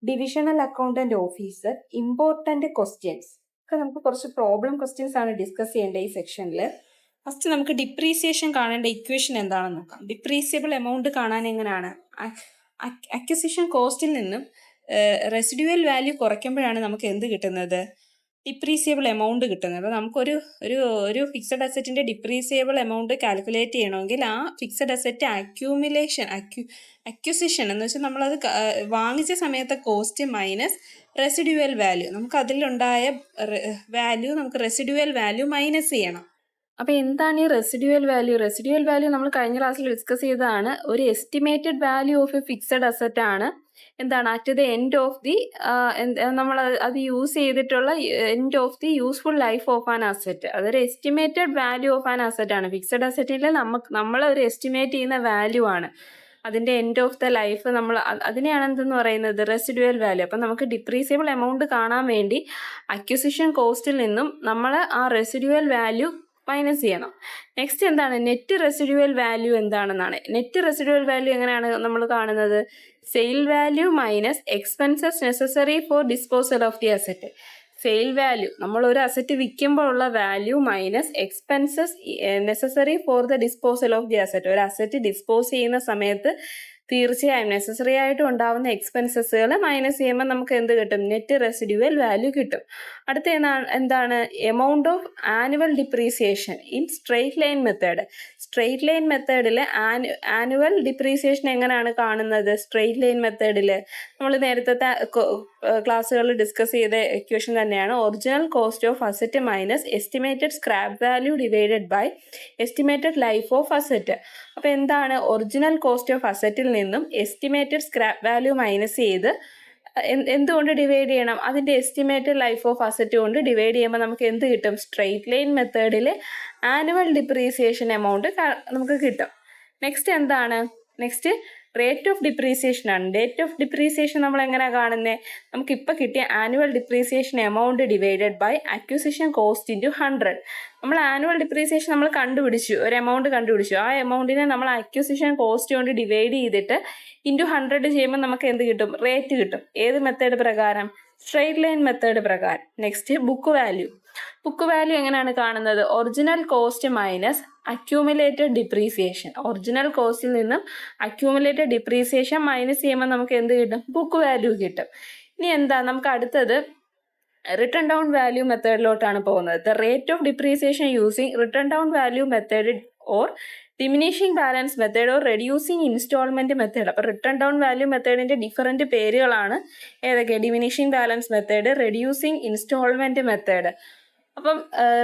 Divisional accountant officer, important questions ഒക്കെ നമുക്ക് കുറച്ച് പ്രോബ്ലം ക്വസ്റ്റ്യൻസ് ആണ് ഡിസ്കസ് ചെയ്യേണ്ട ഈ സെക്ഷനിൽ. ഫസ്റ്റ് നമുക്ക് ഡിപ്രീസിയേഷൻ കാണേണ്ട ഇക്വേഷൻ എന്താണെന്ന് നോക്കാം. ഡിപ്രീസിയബിൾ എമൗണ്ട് കാണാൻ എങ്ങനെയാണ്? അക്വിസിഷൻ കോസ്റ്റിൽ നിന്നും റെസിഡ്യൂവൽ വാല്യൂ കുറയ്ക്കുമ്പോഴാണ് നമുക്ക് എന്ത് കിട്ടുന്നത്? ഡിപ്രീസിയബിൾ എമൗണ്ട് കിട്ടുന്നത്. അപ്പോൾ നമുക്കൊരു ഒരു ഫിക്സഡ് അസറ്റിൻ്റെ ഡിപ്രീസിയബിൾ എമൗണ്ട് കാൽക്കുലേറ്റ് ചെയ്യണമെങ്കിൽ ആ ഫിക്സഡ് അസറ്റ് അക്വിസിഷൻ എന്ന് വെച്ചാൽ നമ്മളത് വാങ്ങിച്ച സമയത്തെ കോസ്റ്റ് മൈനസ് റെസിഡ്യൂവൽ വാല്യൂ, നമുക്ക് അതിലുണ്ടായ വാല്യൂ നമുക്ക് റെസിഡ്യൂവൽ വാല്യൂ മൈനസ് ചെയ്യണം. അപ്പോൾ എന്താണ് ഈ റെസിഡ്യൂവൽ വാല്യൂ? റെസിഡ്യൂവൽ വാല്യൂ നമ്മൾ കഴിഞ്ഞ ക്ലാസ്സിൽ ഡിസ്കസ് ചെയ്തതാണ്. ഒരു estimated value of a fixed asset ആണ്. എന്താണ്? At the end of the നമ്മൾ അത് യൂസ് ചെയ്തിട്ടുള്ള end of the useful life of an asset. അതൊരു estimated value of an asset ആണ്. ഫിക്സഡ് അസറ്റിൽ നമ്മൾ ഒരു എസ്റ്റിമേറ്റ് ചെയ്യുന്ന വാല്യൂ ആണ്. അതിൻ്റെ എൻഡ് ഓഫ് ദ ലൈഫ് നമ്മൾ അതിനെയാണ് എന്തെന്ന് പറയുന്നത്? Residual value. അപ്പം നമുക്ക് ഡിപ്രീസിയബിൾ എമൗണ്ട് കാണാൻ വേണ്ടി അക്വിസിഷൻ കോസ്റ്റിൽ നിന്നും നമ്മൾ ആ റെസിഡ്യൂവൽ വാല്യൂ മൈനസ് ചെയ്യണം. നെക്സ്റ്റ് എന്താണ്? നെറ്റ് റെസിഡ്യൂവൽ വാല്യൂ എന്താണെന്നാണ്. നെറ്റ് റെസിഡ്യൂവൽ വാല്യൂ എങ്ങനെയാണ് നമ്മൾ കാണുന്നത്? Sale value minus expenses necessary for disposal of the asset. Sale value, നമ്മൾ ഒരു അസറ്റ് വിൽക്കുമ്പോൾ ഉള്ള value minus expenses necessary for the disposal of the asset. ഒരു അസറ്റ് ഡിസ്പോസ് ചെയ്യുന്ന സമയത്ത് തീർച്ചയായും നെസസറി ആയിട്ട് ഉണ്ടാവുന്ന എക്സ്പെൻസസുകൾ മൈനസ് ചെയ്യുമ്പോൾ നമുക്ക് എന്ത് കിട്ടും? നെറ്റ് റെസിഡ്യൂവൽ വാല്യൂ കിട്ടും. അടുത്ത എന്താണ്? Amount of annual depreciation in straight line method. Straight line മെത്തേഡിൽ ആനുവൽ ഡിപ്രീസിയേഷൻ എങ്ങനെയാണ് കാണുന്നത്? സ്ട്രെയിറ്റ് ലൈൻ മെത്തേഡിൽ നമ്മൾ നേരത്തെ ക്ലാസ്സുകളിൽ ഡിസ്കസ് ചെയ്ത ഇക്വേഷൻ തന്നെയാണ്. Original cost of asset minus estimated scrap value divided by estimated life of asset. അപ്പോൾ എന്താണ്? ഒറിജിനൽ കോസ്റ്റ് ഓഫ് അസറ്റിൽ നിന്നും എസ്റ്റിമേറ്റഡ് സ്ക്രാപ്പ് വാല്യൂ മൈനസ് ചെയ്ത് എന്തുകൊണ്ട് ഡിവൈഡ് ചെയ്യണം? അതിൻ്റെ എസ്റ്റിമേറ്റഡ് ലൈഫ് ഓഫ് അസറ്റ് കൊണ്ട് ഡിവൈഡ് ചെയ്യുമ്പോൾ നമുക്ക് എന്ത് കിട്ടും? സ്ട്രെയിറ്റ് ലൈൻ മെത്തേഡിൽ ആനുവൽ ഡിപ്രീസിയേഷൻ എമൗണ്ട് നമുക്ക് കിട്ടും. നെക്സ്റ്റ് എന്താണ്? നെക്സ്റ്റ് റേറ്റ് ഓഫ് ഡിപ്രീസിയേഷൻ ആണ്. റേറ്റ് ഓഫ് ഡിപ്രീസിയേഷൻ നമ്മൾ എങ്ങനെയാണ് കാണുന്നത്? നമുക്കിപ്പോൾ കിട്ടിയ annual depreciation amount divided by acquisition cost into 100. നമ്മൾ ആനുവൽ ഡിപ്രീസിയേഷൻ നമ്മൾ കണ്ടുപിടിച്ചു, ഒരു എമൗണ്ട് കണ്ടുപിടിച്ചു. ആ എമൗണ്ടിനെ നമ്മൾ അക്വിസിഷൻ കോസ്റ്റ് കൊണ്ട് ഡിവൈഡ് ചെയ്തിട്ട് ഇൻറ്റു 100 ചെയ്യുമ്പോൾ നമുക്ക് എന്ത് കിട്ടും? റേറ്റ് കിട്ടും. ഏത് മെത്തേഡ് പ്രകാരം? സ്ട്രെയിറ്റ് ലൈൻ മെത്തേഡ് പ്രകാരം. Next book value. Book value എങ്ങനെയാണ് കാണുന്നത്? Original cost minus accumulated depreciation. Original കോസ്റ്റിൽ നിന്നും അക്യൂമുലേറ്റഡ് ഡിപ്രീസിയേഷൻ മൈനസ് ചെയ്യുമ്പോൾ നമുക്ക് എന്ത് കിട്ടും? ബുക്ക് വാല്യൂ കിട്ടും. ഇനി എന്താ നമുക്ക് അടുത്തത്? റിട്ടേൺ ഡൗൺ വാല്യൂ മെത്തേഡിലോട്ടാണ് പോകുന്നത്. The rate of depreciation using return down value method or diminishing balance method or reducing instalment method. അപ്പോൾ റിട്ടേൺ ഡൗൺ വാല്യൂ മെത്തേഡിൻ്റെ ഡിഫറൻറ്റ് പേരുകളാണ് ഏതൊക്കെ? Diminishing balance method, reducing instalment method. അപ്പം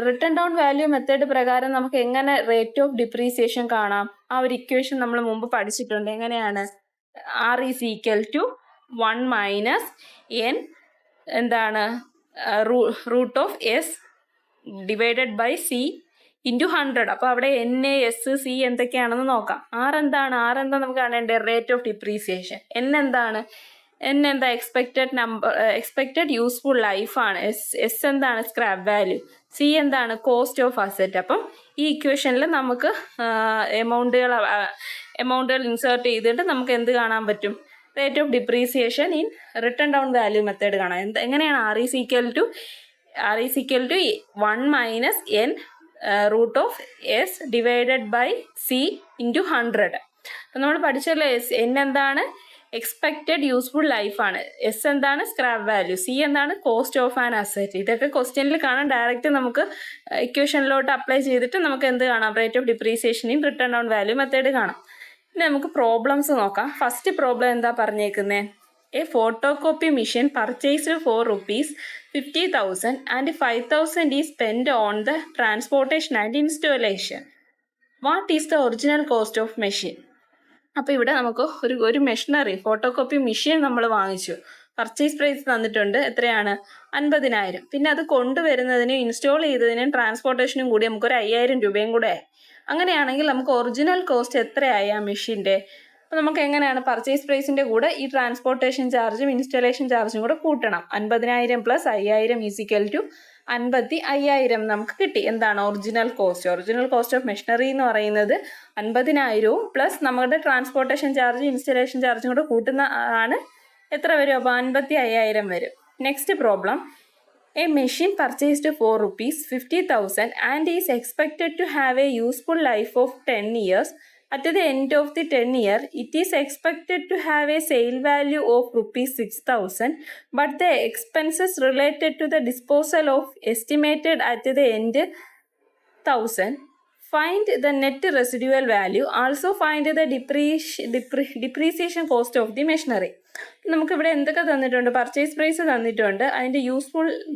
റിട്ടേൺ ഡൗൺ വാല്യൂ മെത്തേഡ് പ്രകാരം നമുക്ക് എങ്ങനെ rate of depreciation കാണാം? ആ ഒരു ഇക്വേഷൻ നമ്മൾ മുമ്പ് പഠിച്ചിട്ടുണ്ട്. എങ്ങനെയാണ്? R is equal to 1 minus n എന്താണ്? Root of S divided by C into 100. അപ്പോൾ അവിടെ N, S, C എന്തൊക്കെയാണെന്ന് നോക്കാം. R എന്താണ്? R എന്താ നമുക്ക് കാണേണ്ടത്? Rate of depreciation. N എന്താണ്? N എന്താ? എക്സ്പെക്റ്റഡ് യൂസ്ഫുൾ ലൈഫാണ്. S എന്താണ്? Scrap value. C എന്താണ്? Cost of asset. അപ്പം ഈ ഇക്വേഷനിൽ നമുക്ക് എമൗണ്ടുകൾ ഇൻസേർട്ട് ചെയ്തിട്ട് നമുക്ക് എന്ത് കാണാൻ പറ്റും? Rate of depreciation in written down value method കാണാം. എങ്ങനെയാണ്? R is equal to 1 minus n root of S divided by C into 100. അപ്പം നമ്മൾ പഠിച്ചല്ലോ. N എന്താണ്? എക്സ്പെക്റ്റഡ് യൂസ്ഫുൾ ലൈഫാണ്. S എന്താണ്? Scrap value. C എന്താണ്? Cost of an asset. ഇതൊക്കെ ക്വസ്റ്റ്യനിൽ കാണാൻ ഡയറക്റ്റ് നമുക്ക് ഇക്വേഷനിലോട്ട് അപ്ലൈ ചെയ്തിട്ട് നമുക്ക് എന്ത് കാണാം? Rate of depreciation in written down value method കാണാം. ഇനി നമുക്ക് പ്രോബ്ലംസ് നോക്കാം. ഫസ്റ്റ് പ്രോബ്ലം എന്താ പറഞ്ഞേക്കുന്നത്? A photo copy machine purchased for ₹50,000 and 5,000 is spend on the transportation and installation. What is the original cost of machine? അപ്പോൾ ഇവിടെ നമുക്ക് ഒരു മെഷീനറി ഫോട്ടോ കോപ്പി മെഷീൻ നമ്മൾ വാങ്ങിച്ചു. പർച്ചേസ് പ്രൈസ് തന്നിട്ടുണ്ട്. എത്രയാണ്? 50,000. പിന്നെ അത് കൊണ്ടുവരുന്നതിനും ഇൻസ്റ്റോൾ ചെയ്തതിനും ട്രാൻസ്പോർട്ടേഷനും കൂടി നമുക്കൊരു 5,000 രൂപയും കൂടെ ആയി. അങ്ങനെയാണെങ്കിൽ നമുക്ക് ഒറിജിനൽ കോസ്റ്റ് എത്രയായി ആ മെഷീൻ്റെ? അപ്പോൾ നമുക്ക് എങ്ങനെയാണ്? പർച്ചേസ് പ്രൈസിൻ്റെ കൂടെ ഈ ട്രാൻസ്പോർട്ടേഷൻ ചാർജും ഇൻസ്റ്റലേഷൻ ചാർജും കൂടെ കൂട്ടണം. 50,000 പ്ലസ് 5,000 ഈസിക്കൽ ടു 55,000 നമുക്ക് കിട്ടി. എന്താണ്? Original cost. Original cost of machinery എന്ന് പറയുന്നത് 50,000 പ്ലസ് നമ്മുടെ ട്രാൻസ്പോർട്ടേഷൻ ചാർജ് ഇൻസ്റ്റലേഷൻ ചാർജും കൂടെ കൂട്ടുന്ന ആണ് എത്ര വരും? അപ്പോൾ 55,000 വരും. Next problem, a machine purchased for ₹50,000 and is expected to have a useful life of 10 years. At the end of the 10 year, it is expected to have a sale value of ₹6,000, but the expenses related to the disposal of estimated at the end 1,000. Find the net residual value. Also find the depreciation cost of the machinery. നമുക്കിവിടെ എന്തൊക്കെ തന്നിട്ടുണ്ട്? Purchase price തന്നിട്ടുണ്ട്, അതിൻ്റെ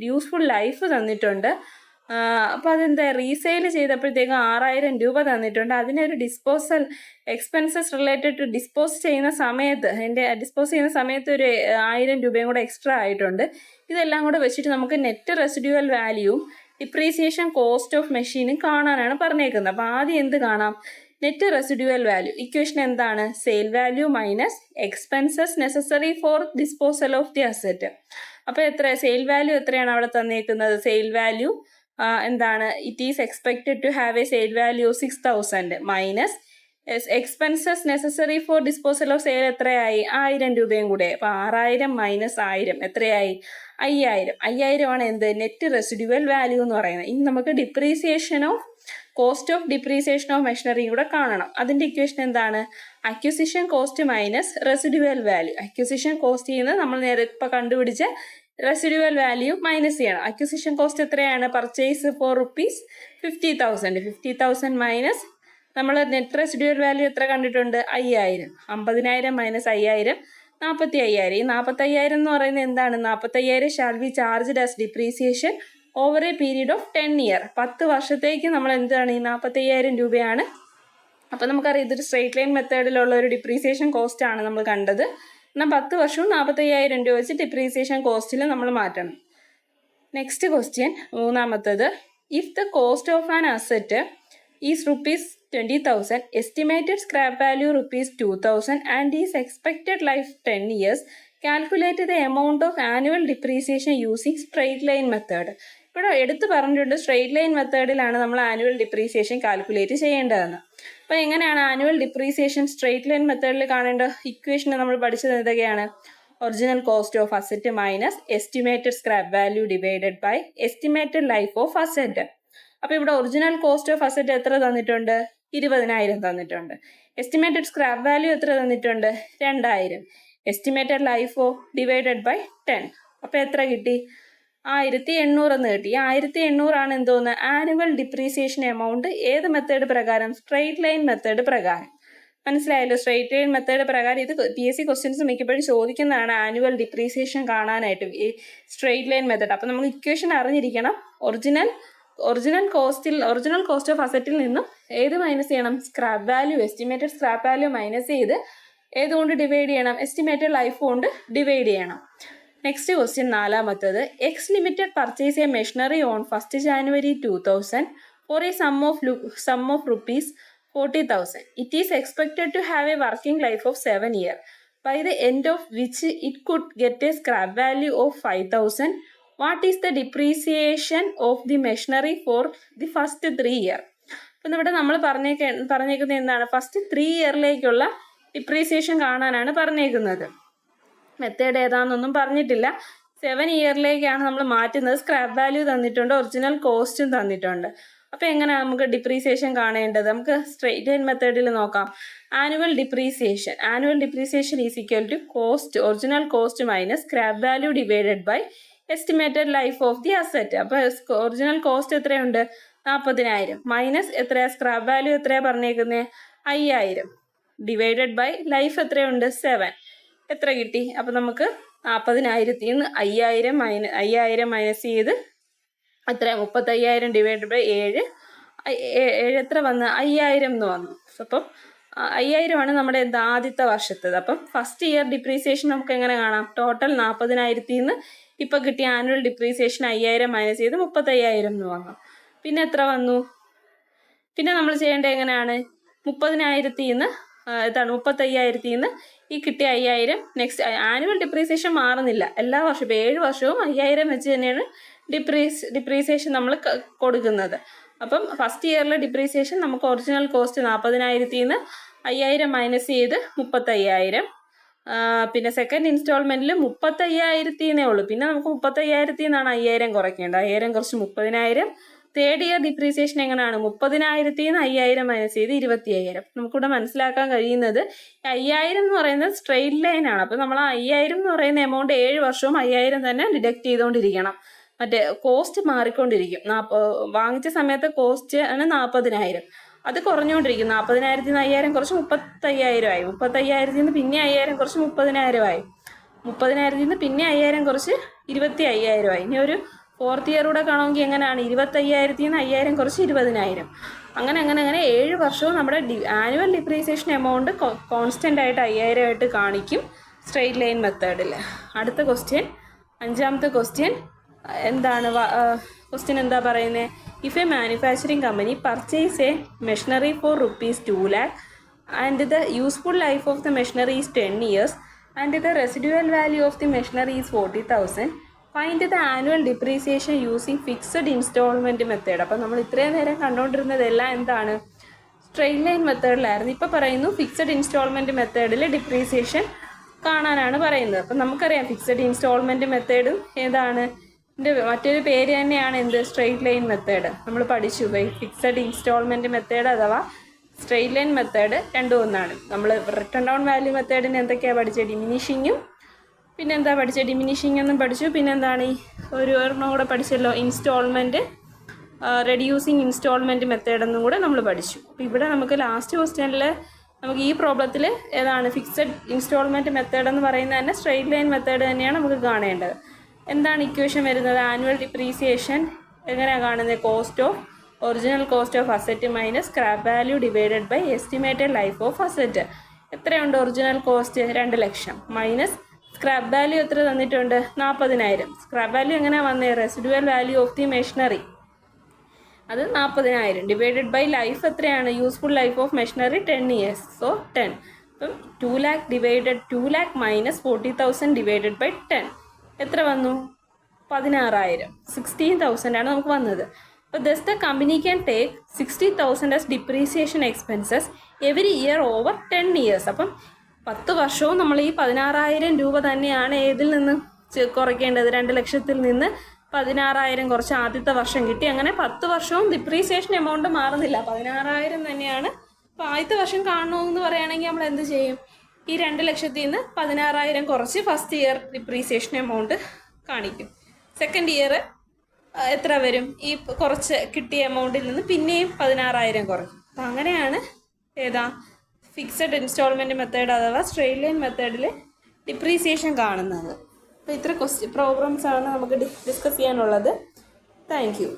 useful life തന്നിട്ടുണ്ട്. അപ്പോൾ അതെന്താ, resale ചെയ്തപ്പോഴത്തേക്കും 6,000 രൂപ തന്നിട്ടുണ്ട്. അതിനൊരു disposal expenses related to dispose ചെയ്യുന്ന സമയത്ത്, ഡിസ്പോസ് ചെയ്യുന്ന സമയത്ത് ഒരു 1,000 രൂപയും കൂടെ എക്സ്ട്രാ ആയിട്ടുണ്ട്. ഇതെല്ലാം കൂടെ വെച്ചിട്ട് നമുക്ക് നെറ്റ് റെസിഡ്യൂവൽ വാല്യൂവും ഡിപ്രീസിയേഷൻ കോസ്റ്റ് ഓഫ് മെഷീനും കാണാനാണ് പറഞ്ഞേക്കുന്നത്. അപ്പോൾ ആദ്യം എന്ത് കാണാം? Net residual value. ഇക്വേഷൻ എന്താണ്? Sale value minus expenses necessary for disposal of the asset. അപ്പോൾ എത്ര സെയിൽ വാല്യൂ എത്രയാണ് അവിടെ തന്നേക്കുന്നത്? സെയിൽ വാല്യൂ എന്താണ്? It is expected to have a sale value 6,000 minus expenses necessary for disposal of sale എത്രയായി? 1,000 രൂപയും കൂടെ. അപ്പോൾ 6,000 മൈനസ് 1,000 എത്രയായി? 5,000. 5,000 ആണ് എന്ത്? നെറ്റ് റെസിഡ്യൂവൽ വാല്യൂ എന്ന് പറയുന്നത്. ഇനി നമുക്ക് കോസ്റ്റ് ഓഫ് ഡിപ്രീസിയേഷൻ ഓഫ് മെഷീനറിയും കൂടെ കാണണം. അതിൻ്റെ ഇക്വേഷൻ എന്താണ്? Acquisition cost minus residual value. Acquisition cost ചെയ്യുന്നത് നമ്മൾ നേരെ ഇപ്പോൾ കണ്ടുപിടിച്ച റെസിഡ്യൂവൽ വാല്യൂ മൈനസ് ചെയ്യണം. അക്വിസിഷൻ കോസ്റ്റ് എത്രയാണ്? Purchase for ₹50,000. 50,000 മൈനസ് നമ്മൾ നെറ്റ് റെസിഡ്യൂവൽ വാല്യൂ എത്ര കണ്ടിട്ടുണ്ട്? 5,000. 50,000 മൈനസ് 5,000 45,000. ഈ 45,000 എന്ന് പറയുന്നത് എന്താണ്? 45,000 shall be charged as depreciation over A period of 10 year. 10 വർഷത്തേക്ക് നമ്മൾ എന്താണ്? ഈ 45,000 രൂപയാണ്. അപ്പോൾ നമുക്കറിയാം ഇതൊരു സ്ട്രെയിറ്റ് ലൈൻ മെത്തേഡിലുള്ള ഒരു ഡിപ്രീസിയേഷൻ കോസ്റ്റ് ആണ് നമ്മൾ കണ്ടത്. എന്നാൽ 10 വർഷവും 45,000 രൂപ വെച്ച് ഡിപ്രീസിയേഷൻ കോസ്റ്റിൽ നമ്മൾ മാറ്റണം. നെക്സ്റ്റ് ക്വസ്റ്റ്യൻ, മൂന്നാമത്തത്, if the cost of an asset is ₹20,000, estimated scrap value ₹2,000 and is expected life 10 years, calculate the amount of annual depreciation using straight line method. ഇവിടെ എടുത്ത് പറഞ്ഞിട്ടുണ്ട് സ്ട്രെയിറ്റ് ലൈൻ മെത്തേഡിലാണ് നമ്മൾ ആനുവൽ ഡിപ്രീസിയേഷൻ കാൽക്കുലേറ്റ് ചെയ്യേണ്ടതെന്ന്. അപ്പോൾ എങ്ങനെയാണ് annual depreciation straight line മെത്തേഡിൽ കാണേണ്ട? Equation നമ്മൾ പഠിച്ചത് എന്തൊക്കെയാണ്? Original cost of asset minus estimated scrap value divided by estimated life of asset. അപ്പോൾ ഇവിടെ ഒറിജിനൽ കോസ്റ്റ് ഓഫ് അസറ്റ് എത്ര തന്നിട്ടുണ്ട്? 20,000 തന്നിട്ടുണ്ട്. എസ്റ്റിമേറ്റഡ് സ്ക്രാപ്പ് വാല്യൂ എത്ര തന്നിട്ടുണ്ട്? 2,000. എസ്റ്റിമേറ്റഡ് ലൈഫോ ഡിവൈഡഡ് ബൈ 10. അപ്പോൾ എത്ര കിട്ടി? 1,800 എന്ന് കിട്ടി. ഈ 1,800 ആണ് എന്തോന്ന്? Annual depreciation amount. ഏത് മെത്തേഡ് പ്രകാരം? സ്ട്രെയിറ്റ് ലൈൻ മെത്തേഡ് പ്രകാരം. മനസ്സിലായല്ലോ? സ്ട്രെയിറ്റ് ലൈൻ മെത്തേഡ് പ്രകാരം ഇത് PSC ക്വസ്റ്റ്യൻസ് മിക്കപ്പോഴും ചോദിക്കുന്നതാണ് ആനുവൽ ഡിപ്രീസിയേഷൻ കാണാനായിട്ട് ഈ സ്ട്രെയിറ്റ് ലൈൻ മെത്തേഡ്. അപ്പോൾ നമ്മൾ ഇക്വേഷൻ അറിഞ്ഞിരിക്കണം. ഒറിജിനൽ കോസ്റ്റ് ഓഫ് അസറ്റിൽ നിന്നും ഏത് മൈനസ് ചെയ്യണം? Scrap value, estimated scrap value minus ചെയ്ത് ഏതുകൊണ്ട് ഡിവൈഡ് ചെയ്യണം? എസ്റ്റിമേറ്റഡ് ലൈഫ് കൊണ്ട് ഡിവൈഡ് ചെയ്യണം. നെക്സ്റ്റ് ക്വസ്റ്റ്യൻ, നാലാമത്തത്, X limited purchase a machinery on 1 January 2000 for a sum of ₹40,000. It is expected to have a working life of 7 years, by the end of which it could get a scrap value of 5,000. What is the depreciation of the machinery for the first 3 years? അപ്പം ഇവിടെ നമ്മൾ പറഞ്ഞേക്കുന്നത് എന്താണ്? First 3 ഇയറിലേക്കുള്ള depreciation കാണാനാണ് പറഞ്ഞേക്കുന്നത്. Method ഏതാണെന്നൊന്നും പറഞ്ഞിട്ടില്ല. 7 ഇയറിലേക്കാണ് നമ്മൾ മാറ്റുന്നത്. സ്ക്രാപ്പ് വാല്യൂ തന്നിട്ടുണ്ട്, ഒറിജിനൽ കോസ്റ്റും തന്നിട്ടുണ്ട്. അപ്പോൾ എങ്ങനെയാണ് നമുക്ക് ഡിപ്രീസിയേഷൻ കാണേണ്ടത്? നമുക്ക് സ്ട്രെയിറ്റ് ലൈൻ മെത്തേഡിൽ നോക്കാം. Annual depreciation is equal to original cost minus scrap value divided by estimated life of the asset. അപ്പോൾ ഒറിജിനൽ കോസ്റ്റ് എത്രയുണ്ട്? 40,000 മൈനസ് എത്രയാ? സ്ക്രാപ്പ് വാല്യൂ എത്രയാ പറഞ്ഞേക്കുന്നത്? 5,000 ഡിവൈഡഡ് ബൈ ലൈഫ് എത്രയുണ്ട്? 7. എത്ര കിട്ടി? അപ്പോൾ നമുക്ക് 40,000 നിന്ന് 5,000 മൈനസ് ചെയ്ത് എത്ര? 35,000 ഡിവൈഡഡ് ബൈ 7 എത്ര വന്ന്? 5,000 എന്ന് വന്നു. അപ്പം 5,000 ആണ് നമ്മുടെ ആദ്യത്തെ വർഷത്തേത്. അപ്പം ഫസ്റ്റ് ഇയർ ഡിപ്രീസിയേഷൻ നമുക്ക് എങ്ങനെ കാണാം? ടോട്ടൽ 40,000 നിന്ന് ഇപ്പോൾ കിട്ടിയ ആനുവൽ ഡിപ്രീസിയേഷൻ 5,000 മൈനസ് ചെയ്ത് 35,000 എന്ന് വന്നു. പിന്നെ എത്ര വന്നു? പിന്നെ നമ്മൾ ചെയ്യേണ്ടത് എങ്ങനെയാണ്? 30,000 നിന്ന് 35,000 നിന്ന് ഈ കിട്ടിയ 5,000 നെക്സ്റ്റ് ആനുവൽ ഡിപ്രീസിയേഷൻ മാറുന്നില്ല എല്ലാ വർഷവും. 7 വർഷവും 5,000 വെച്ച് തന്നെയാണ് ഡിപ്രീസിയേഷൻ നമ്മൾ കൊടുക്കുന്നത്. അപ്പം ഫസ്റ്റ് ഇയറിലെ ഡിപ്രീസിയേഷൻ നമുക്ക് ഒറിജിനൽ കോസ്റ്റ് 40,000 നിന്ന് 5,000 മൈനസ് ചെയ്ത് 35,000. പിന്നെ സെക്കൻഡ് ഇൻസ്റ്റാൾമെൻറ്റിൽ 35,000 ഉള്ളൂ. പിന്നെ നമുക്ക് 35,000 നിന്നാണ് 5,000 കുറയ്ക്കേണ്ടത്. 5,000 കുറച്ച് 30,000. തേർഡ് ഇയർ ഡിപ്രീസിയേഷൻ എങ്ങനെയാണ്? 30,000 നിന്ന് 5,000 മൈനസ് ചെയ്ത് 25,000. നമുക്കിവിടെ മനസ്സിലാക്കാൻ കഴിയുന്നത് 5,000 എന്ന് പറയുന്നത് സ്ട്രെയിറ്റ് ലൈൻ ആണ്. അപ്പോൾ നമ്മൾ 5,000 എന്ന് പറയുന്ന എമൗണ്ട് 7 വർഷവും 5,000 തന്നെ ഡിഡക്ട് ചെയ്തുകൊണ്ടിരിക്കണം. മറ്റേ കോസ്റ്റ് മാറിക്കൊണ്ടിരിക്കും. വാങ്ങിച്ച സമയത്ത് കോസ്റ്റ് ആണ് 40,000. അത് കുറഞ്ഞുകൊണ്ടിരിക്കും. 40,000 നിന്ന് 5,000 കുറച്ച് 35,000 ആയി. 35,000 നിന്ന് പിന്നെ 5,000 കുറച്ച് 30,000 ആയി. 30,000 നിന്ന് പിന്നെ 5,000 കുറച്ച് 25,000 ആയി. ഇനി ഒരു ഫോർത്ത് ഇയർ കൂടെ കാണുമെങ്കിൽ എങ്ങനെയാണ്? 25,000 നിന്ന് 5,000 കുറച്ച് 20,000. അങ്ങനെ 7 വർഷവും നമ്മുടെ ആനുവൽ ഡിപ്രീസിയേഷൻ എമൗണ്ട് കോൺസ്റ്റൻ്റ് ആയിട്ട് 5,000 ആയിട്ട് കാണിക്കും സ്ട്രെയിറ്റ് ലൈൻ മെത്തേഡിൽ. അടുത്ത ക്വസ്റ്റ്യൻ, 5ാമത്തെ ക്വസ്റ്റ്യൻ എന്താണ്? ക്വസ്റ്റ്യൻ എന്താ പറയുന്നത്? If a manufacturing company purchase a machinery for ₹2 lakh and the useful life of the machinery is 10 years and the residual value of the machinery is 40,000. Find the annual depreciation using fixed instalment method. അപ്പം നമ്മൾ ഇത്രയും നേരം കണ്ടുകൊണ്ടിരുന്നതെല്ലാം എന്താണ്? Straight line മെത്തേഡിലായിരുന്നു. ഇപ്പോൾ പറയുന്നു fixed instalment മെത്തേഡിൽ ഡിപ്രീസിയേഷൻ കാണാനാണ് പറയുന്നത്. അപ്പം നമുക്കറിയാം ഫിക്സഡ് ഇൻസ്റ്റാൾമെൻറ്റ് മെത്തേഡ് ഏതാണ്? മറ്റൊരു പേര് തന്നെയാണ് എന്ത്? Straight line method. നമ്മൾ പഠിച്ചു. ഫിക്സഡ് ഇൻസ്റ്റാൾമെൻറ്റ് മെത്തേഡ് അഥവാ സ്ട്രെയിറ്റ് ലൈൻ മെത്തേഡ് രണ്ടും ഒന്നാണ്. നമ്മൾ റിട്ടേൺ ഡൗൺ വാല്യൂ മെത്തേഡിന് എന്തൊക്കെയാണ് പഠിച്ചത്? ഡിമിനിഷിങ്ങും പിന്നെന്താ പഠിച്ചത്? ഡിമിനിഷിങ് എന്നും പഠിച്ചു. പിന്നെന്താണ് ഈ ഒരെണ്ണം കൂടെ പഠിച്ചല്ലോ, ഇൻസ്റ്റാൾമെൻറ്റ് റെഡ്യൂസിങ് ഇൻസ്റ്റാൾമെൻറ്റ് മെത്തേഡെന്നും കൂടെ നമ്മൾ പഠിച്ചു. അപ്പോൾ ഇവിടെ നമുക്ക് ലാസ്റ്റ് ക്വസ്റ്റ്യനിൽ നമുക്ക് ഈ പ്രോബ്ലത്തിൽ ഏതാണ്? ഫിക്സഡ് ഇൻസ്റ്റാൾമെൻറ്റ് മെത്തേഡ് എന്ന് പറയുന്നത് തന്നെ സ്ട്രെയിറ്റ് ലൈൻ മെത്തേഡ് തന്നെയാണ് നമുക്ക് കാണേണ്ടത്. എന്താണ് ഇക്വേഷൻ വരുന്നത്? ആനുവൽ ഡിപ്രീസിയേഷൻ എങ്ങനെയാണ് കാണുന്നത്? Cost of original cost of asset minus scrap value divided by estimated life of asset. എത്രയുണ്ട് original cost? 2 lakh minus scrap value എത്ര തന്നിട്ടുണ്ട്? 40,000. സ്ക്രാപ്പ് വാല്യൂ എങ്ങനെയാണ് വന്നത്? Residual value of the machinery, അത് 40,000 ഡിവൈഡഡ് ബൈ ലൈഫ് എത്രയാണ്? Useful life of machinery 10 years. So 10. അപ്പം 2 lakh minus 40,000 divided by 10 എത്ര വന്നു? 16,000. 16,000 ആണ് നമുക്ക് വന്നത്. അപ്പോൾ thus the company can take 60,000 as depreciation expenses every year over 10 years. അപ്പം 10 വർഷവും നമ്മൾ ഈ 16,000 രൂപ തന്നെയാണ് ഏതിൽ നിന്ന് കുറയ്ക്കേണ്ടത്? 2 ലക്ഷത്തിൽ നിന്ന് 16,000 കുറച്ച് ആദ്യത്തെ വർഷം കിട്ടി. അങ്ങനെ 10 വർഷവും ഡിപ്രീസിയേഷൻ എമൗണ്ട് മാറുന്നില്ല, 16,000 തന്നെയാണ്. അപ്പോൾ ആദ്യത്തെ വർഷം കാണണമെന്ന് പറയുകയാണെങ്കിൽ നമ്മൾ എന്ത് ചെയ്യും? ഈ 2 ലക്ഷത്തിൽ നിന്ന് 16,000 കുറച്ച് ഫസ്റ്റ് ഇയർ ഡിപ്രീസിയേഷൻ എമൗണ്ട് കാണിക്കും. സെക്കൻഡ് ഇയർ എത്ര വരും? ഈ കുറച്ച് കിട്ടിയ എമൗണ്ടിൽ നിന്ന് പിന്നെയും 16,000 കുറയ്ക്കും. അപ്പം അങ്ങനെയാണ് ഫിക്സഡ് ഇൻസ്റ്റാൾമെൻറ്റ് മെത്തേഡ് അഥവാ സ്ട്രെയിറ്റ് ലൈൻ മെത്തേഡിൽ ഡിപ്രീസിയേഷൻ കാണുന്നത്. അപ്പോൾ ഇത്ര പ്രോബ്ലംസ് ആണ് നമുക്ക് ഡിസ്കസ് ചെയ്യാനുള്ളത്. Thank you.